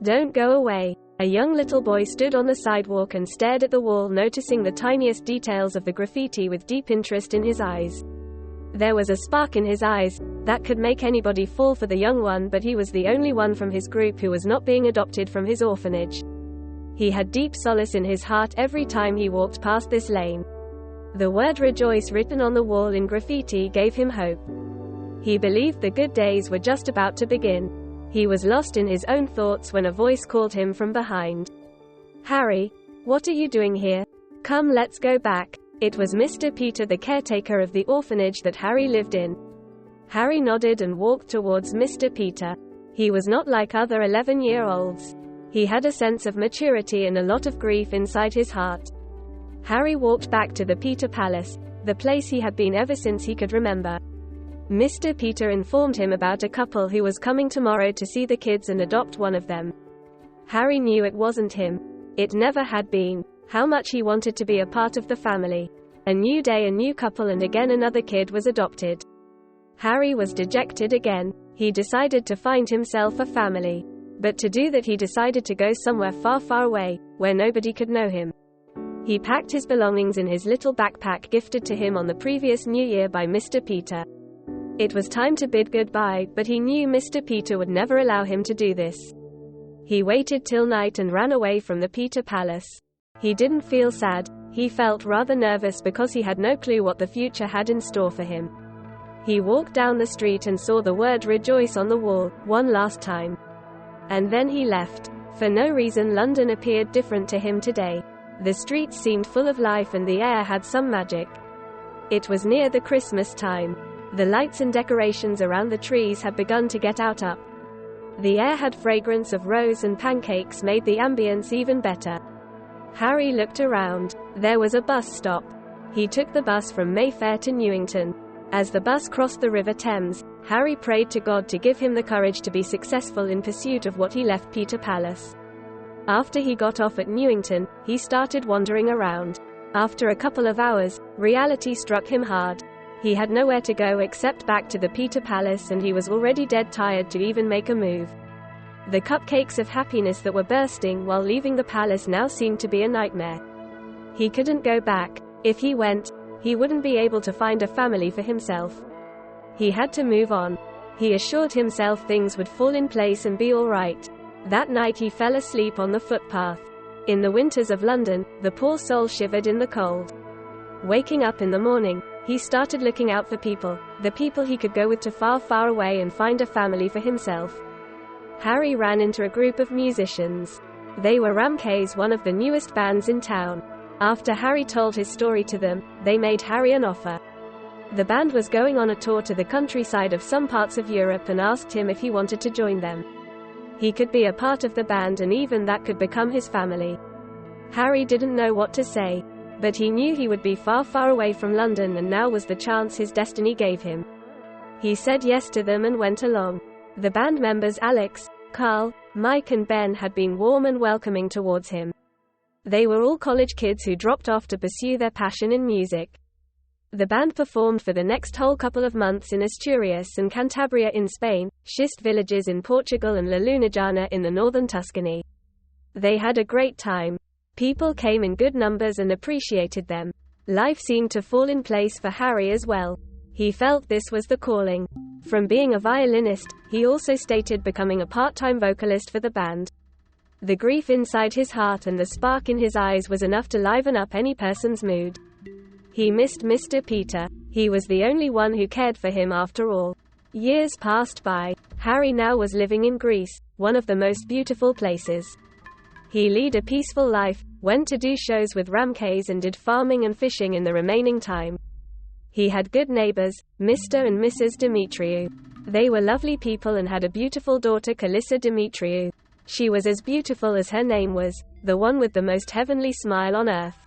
Don't go away. A young little boy stood on the sidewalk and stared at the wall, noticing the tiniest details of the graffiti with deep interest in his eyes. There was a spark in his eyes that could make anybody fall for the young one, but he was the only one from his group who was not being adopted from his orphanage. He had deep solace in his heart every time he walked past this lane. The word "rejoice" written on the wall in graffiti gave him hope. He believed the good days were just about to begin. He was lost in his own thoughts when a voice called him from behind. "Harry, what are you doing here? Come, let's go back." It was Mr. Peter, the caretaker of the orphanage that Harry lived in. Harry nodded and walked towards Mr. Peter. He was not like other 11-year-olds. He had a sense of maturity and a lot of grief inside his heart. Harry walked back to the Peter Palace, the place he had been ever since he could remember. Mr. Peter informed him about a couple who was coming tomorrow to see the kids and adopt one of them. Harry knew it wasn't him. It never had been. How much he wanted to be a part of the family. A new day, a new couple, and again another kid was adopted. Harry was dejected again. He decided to find himself a family. But to do that he decided to go somewhere far, far away, where nobody could know him. He packed his belongings in his little backpack gifted to him on the previous New Year by Mr. Peter. It was time to bid goodbye, but he knew Mr. Peter would never allow him to do this. He waited till night and ran away from the Peter Palace. He didn't feel sad, he felt rather nervous because he had no clue what the future had in store for him. He walked down the street and saw the word "rejoice" on the wall, one last time. And then he left. For no reason, London appeared different to him today. The streets seemed full of life and the air had some magic. It was near the Christmas time. The lights and decorations around the trees had begun to get out up. The air had fragrance of rose and pancakes, made the ambience even better. Harry looked around. There was a bus stop. He took the bus from Mayfair to Newington. As the bus crossed the River Thames, Harry prayed to God to give him the courage to be successful in pursuit of what he left Peter Palace. After he got off at Newington, he started wandering around. After a couple of hours, reality struck him hard. He had nowhere to go except back to the Peter Palace, and he was already dead tired to even make a move. The cupcakes of happiness that were bursting while leaving the palace now seemed to be a nightmare. He couldn't go back. If he went, he wouldn't be able to find a family for himself. He had to move on. He assured himself things would fall in place and be all right. That night he fell asleep on the footpath. In the winters of London, the poor soul shivered in the cold. Waking up in the morning, he started looking out for people, the people he could go with to far, far away and find a family for himself. Harry ran into a group of musicians. They were Ramkays, one of the newest bands in town. After Harry told his story to them, they made Harry an offer. The band was going on a tour to the countryside of some parts of Europe and asked him if he wanted to join them. He could be a part of the band, and even that could become his family. Harry didn't know what to say. But he knew he would be far, far away from London, and now was the chance his destiny gave him. He said yes to them and went along. The band members Alex, Carl, Mike and Ben had been warm and welcoming towards him. They were all college kids who dropped off to pursue their passion in music. The band performed for the next whole couple of months in Asturias and Cantabria in Spain, schist villages in Portugal, and La Lunajana in the northern Tuscany. They had a great time. People came in good numbers and appreciated them. Life seemed to fall in place for Harry as well. He felt this was the calling. From being a violinist, he also stated becoming a part-time vocalist for the band. The grief inside his heart and the spark in his eyes was enough to liven up any person's mood. He missed Mr. Peter. He was the only one who cared for him after all. Years passed by. Harry now was living in Greece, one of the most beautiful places. He led a peaceful life, went to do shows with Ramkays and did farming and fishing in the remaining time. He had good neighbors, Mr. and Mrs. Dimitriou. They were lovely people and had a beautiful daughter, Kalissa Dimitriou. She was as beautiful as her name was, the one with the most heavenly smile on earth.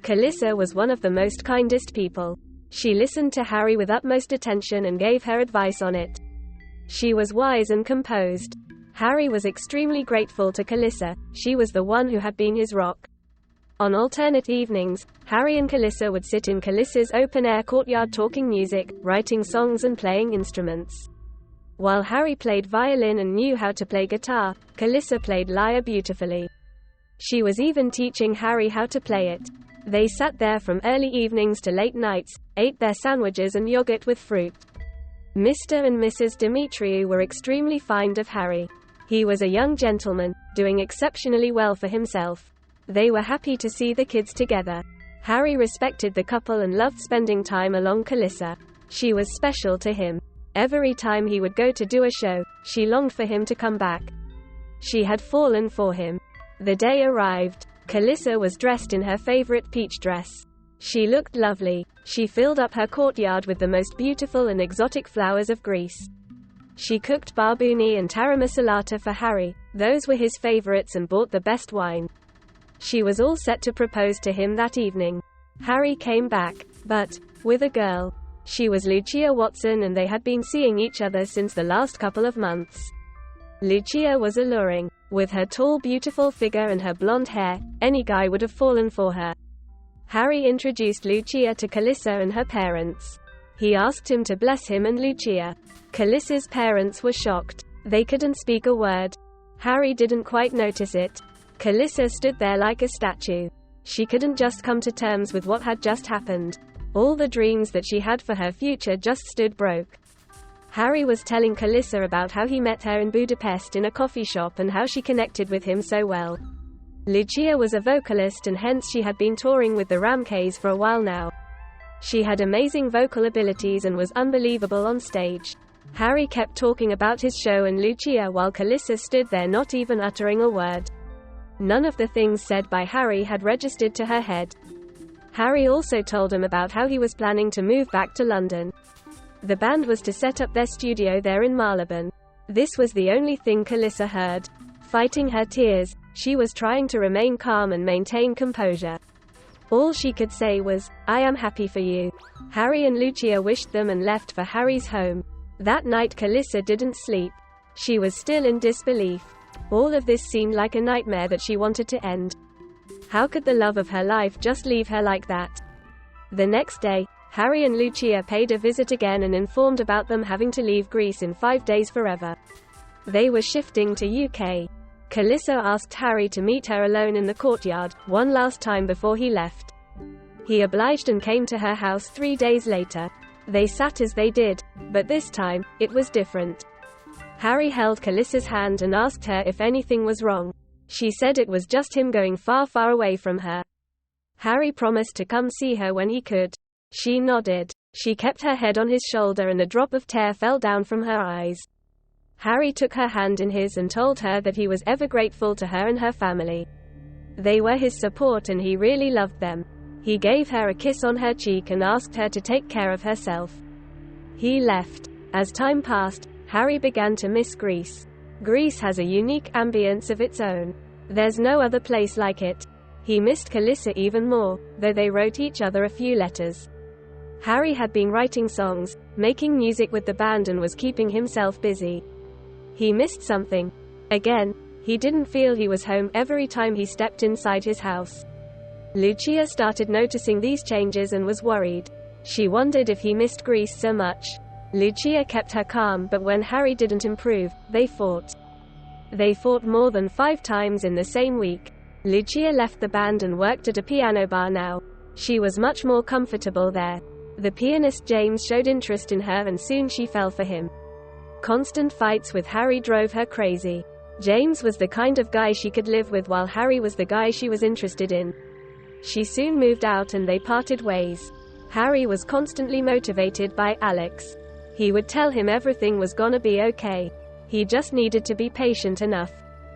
Kalissa was one of the most kindest people. She listened to Harry with utmost attention and gave her advice on it. She was wise and composed. Harry was extremely grateful to Kalissa. She was the one who had been his rock. On alternate evenings, Harry and Kalissa would sit in Kalissa's open-air courtyard talking music, writing songs and playing instruments. While Harry played violin and knew how to play guitar, Calissa played lyre beautifully. She was even teaching Harry how to play it. They sat there from early evenings to late nights, ate their sandwiches and yogurt with fruit. Mr. and Mrs. Demetriou were extremely fond of Harry. He was a young gentleman, doing exceptionally well for himself. They were happy to see the kids together. Harry respected the couple and loved spending time along Calissa. She was special to him. Every time he would go to do a show, she longed for him to come back. She had fallen for him. The day arrived. Calissa was dressed in her favorite peach dress. She looked lovely. She filled up her courtyard with the most beautiful and exotic flowers of Greece. She cooked barbouni and taramasalata for Harry, those were his favorites, and bought the best wine. She was all set to propose to him that evening. Harry came back, but with a girl. She was Lucia Watson, and they had been seeing each other since the last couple of months. Lucia was alluring. With her tall, beautiful figure and her blonde hair, any guy would have fallen for her. Harry introduced Lucia to Calissa and her parents. He asked him to bless him and Lucia. Calissa's parents were shocked. They couldn't speak a word. Harry didn't quite notice it. Calissa stood there like a statue. She couldn't just come to terms with what had just happened. All the dreams that she had for her future just stood broke. Harry was telling Calissa about how he met her in Budapest in a coffee shop and how she connected with him so well. Lucia was a vocalist, and hence she had been touring with the Ramkeys for a while now. She had amazing vocal abilities and was unbelievable on stage. Harry kept talking about his show and Lucia while Calissa stood there not even uttering a word. None of the things said by Harry had registered to her head. Harry also told him about how he was planning to move back to London. The band was to set up their studio there in Marylebone. This was the only thing Calissa heard. Fighting her tears, she was trying to remain calm and maintain composure. All she could say was, "I am happy for you." Harry and Lucia wished them and left for Harry's home. That night Calissa didn't sleep. She was still in disbelief. All of this seemed like a nightmare that she wanted to end. How could the love of her life just leave her like that? The next day, Harry and Lucia paid a visit again and informed about them having to leave Greece in 5 days forever. They were shifting to UK. Calissa asked Harry to meet her alone in the courtyard, one last time before he left. He obliged and came to her house 3 days later. They sat as they did, but this time, it was different. Harry held Calissa's hand and asked her if anything was wrong. She said it was just him going far, far away from her. Harry promised to come see her when he could. She nodded. She kept her head on his shoulder and a drop of tear fell down from her eyes. Harry took her hand in his and told her that he was ever grateful to her and her family. They were his support and he really loved them. He gave her a kiss on her cheek and asked her to take care of herself. He left. As time passed, Harry began to miss Greece. Greece has a unique ambience of its own. There's no other place like it. He missed Calissa even more, though they wrote each other a few letters. Harry had been writing songs, making music with the band, and was keeping himself busy. He missed something. Again, he didn't feel he was home every time he stepped inside his house. Lucia started noticing these changes and was worried. She wondered if he missed Greece so much. Lucia kept her calm, but when Harry didn't improve, they fought. They fought more than 5 times in the same week. Lucia left the band and worked at a piano bar now. She was much more comfortable there. The pianist James showed interest in her and soon she fell for him. Constant fights with Harry drove her crazy. James was the kind of guy she could live with, while Harry was the guy she was interested in. She soon moved out and they parted ways. Harry was constantly motivated by Alex. He would tell him everything was gonna be okay. He just needed to be patient enough.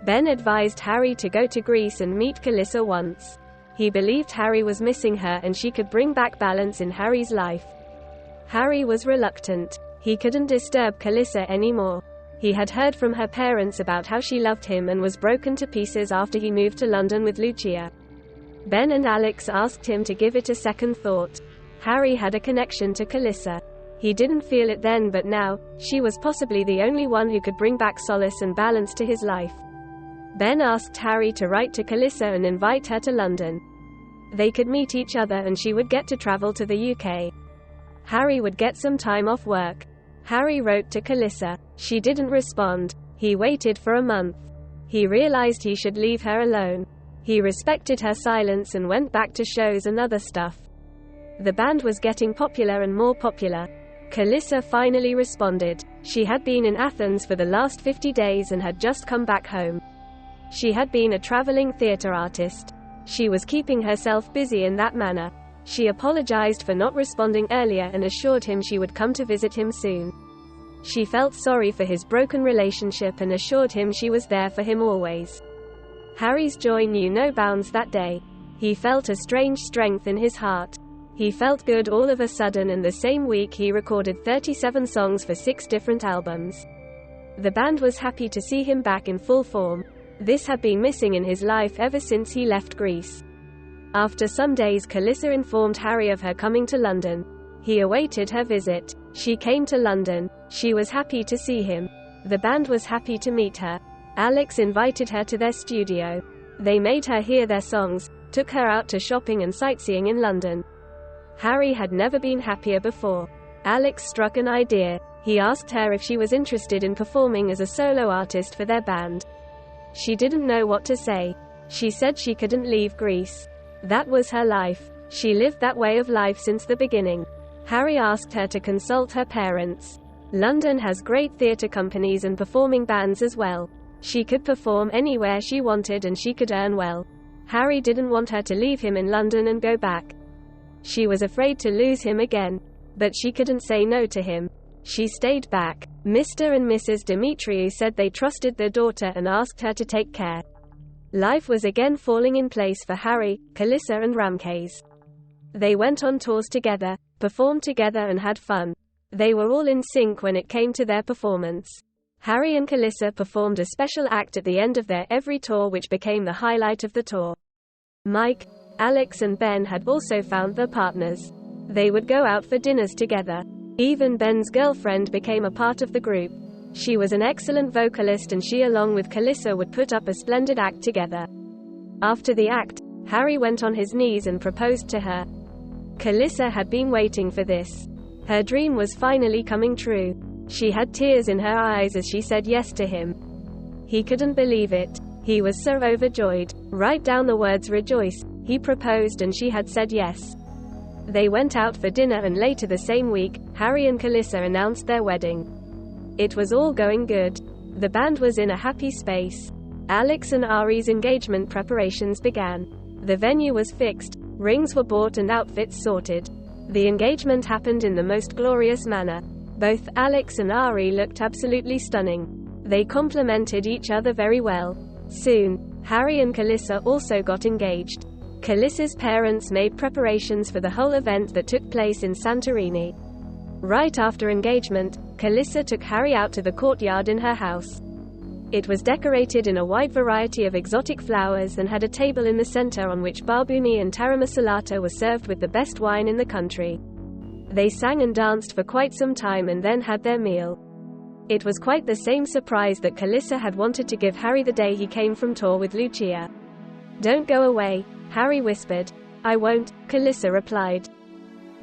Ben advised Harry to go to Greece and meet Calissa once. He believed Harry was missing her and she could bring back balance in Harry's life. Harry was reluctant. He couldn't disturb Calissa anymore. He had heard from her parents about how she loved him and was broken to pieces after he moved to London with Lucia. Ben and Alex asked him to give it a second thought. Harry had a connection to Calissa. He didn't feel it then, but now, she was possibly the only one who could bring back solace and balance to his life. Ben asked Harry to write to Calissa and invite her to London. They could meet each other and she would get to travel to the UK. Harry would get some time off work. Harry wrote to Calissa. She didn't respond. He waited for a month. He realized he should leave her alone. He respected her silence and went back to shows and other stuff. The band was getting popular and more popular. Calissa finally responded. She had been in Athens for the last 50 days and had just come back home. She had been a traveling theater artist. She was keeping herself busy in that manner. She apologized for not responding earlier and assured him she would come to visit him soon. She felt sorry for his broken relationship and assured him she was there for him always. Harry's joy knew no bounds that day. He felt a strange strength in his heart. He felt good all of a sudden, and the same week he recorded 37 songs for 6 different albums. The band was happy to see him back in full form. This had been missing in his life ever since he left Greece. After some days, Calissa informed Harry of her coming to London. He awaited her visit. She came to London. She was happy to see him. The band was happy to meet her. Alex invited her to their studio. They made her hear their songs, took her out to shopping and sightseeing in London. Harry had never been happier before. Alex struck an idea. He asked her if she was interested in performing as a solo artist for their band. She didn't know what to say. She said she couldn't leave Greece. That was her life. She lived that way of life since the beginning. Harry asked her to consult her parents. London has great theatre companies and performing bands as well. She could perform anywhere she wanted and she could earn well. Harry didn't want her to leave him in London and go back. She was afraid to lose him again. But she couldn't say no to him. She stayed back. Mr. and Mrs. Demetriou said they trusted their daughter and asked her to take care. Life was again falling in place for Harry, Calissa and Ramkes. They went on tours together, performed together and had fun. They were all in sync when it came to their performance. Harry and Calissa performed a special act at the end of their every tour, which became the highlight of the tour. Mike, Alex and Ben had also found their partners. They would go out for dinners together. Even Ben's girlfriend became a part of the group. She was an excellent vocalist and she along with Calissa would put up a splendid act together. After the act, Harry went on his knees and proposed to her. Calissa had been waiting for this. Her dream was finally coming true. She had tears in her eyes as she said yes to him. He couldn't believe it. He was so overjoyed. Write down the words rejoice. He proposed and she had said yes. They went out for dinner and later the same week, Harry and Calissa announced their wedding. It was all going good. The band was in a happy space. Alex and Ari's engagement preparations began. The venue was fixed, rings were bought and outfits sorted. The engagement happened in the most glorious manner. Both Alex and Ari looked absolutely stunning. They complemented each other very well. Soon, Harry and Calissa also got engaged. Calissa's parents made preparations for the whole event that took place in Santorini. Right after engagement, Calissa took Harry out to the courtyard in her house. It was decorated in a wide variety of exotic flowers and had a table in the center on which barbuni and taramasalata were served with the best wine in the country. They sang and danced for quite some time and then had their meal. It was quite the same surprise that Calissa had wanted to give Harry the day he came from tour with Lucia. "Don't go away," Harry whispered. "I won't," Calissa replied.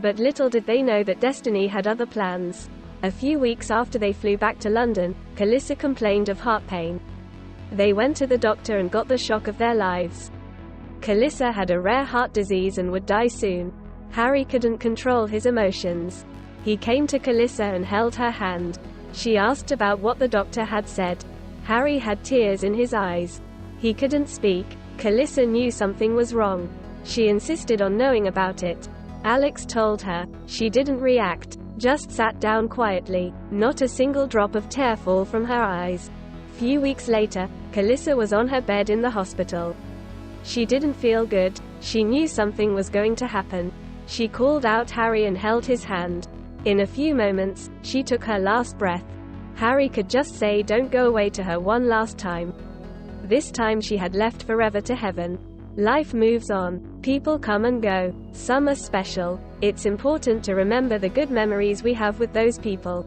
But little did they know that destiny had other plans. A few weeks after they flew back to London, Calissa complained of heart pain. They went to the doctor and got the shock of their lives. Calissa had a rare heart disease and would die soon. Harry couldn't control his emotions. He came to Calissa and held her hand. She asked about what the doctor had said. Harry had tears in his eyes. He couldn't speak. Calissa knew something was wrong. She insisted on knowing about it. Alex told her. She didn't react, just sat down quietly, not a single drop of tear fall from her eyes. Few weeks later, Calissa was on her bed in the hospital. She didn't feel good. She knew something was going to happen. She called out Harry and held his hand. In a few moments, she took her last breath. Harry could just say "don't go away" to her one last time. This time she had left forever to heaven. Life moves on. People come and go. Some are special. It's important to remember the good memories we have with those people.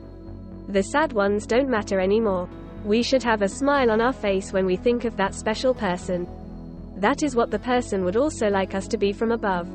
The sad ones don't matter anymore. We should have a smile on our face when we think of that special person. That is what the person would also like us to be from above.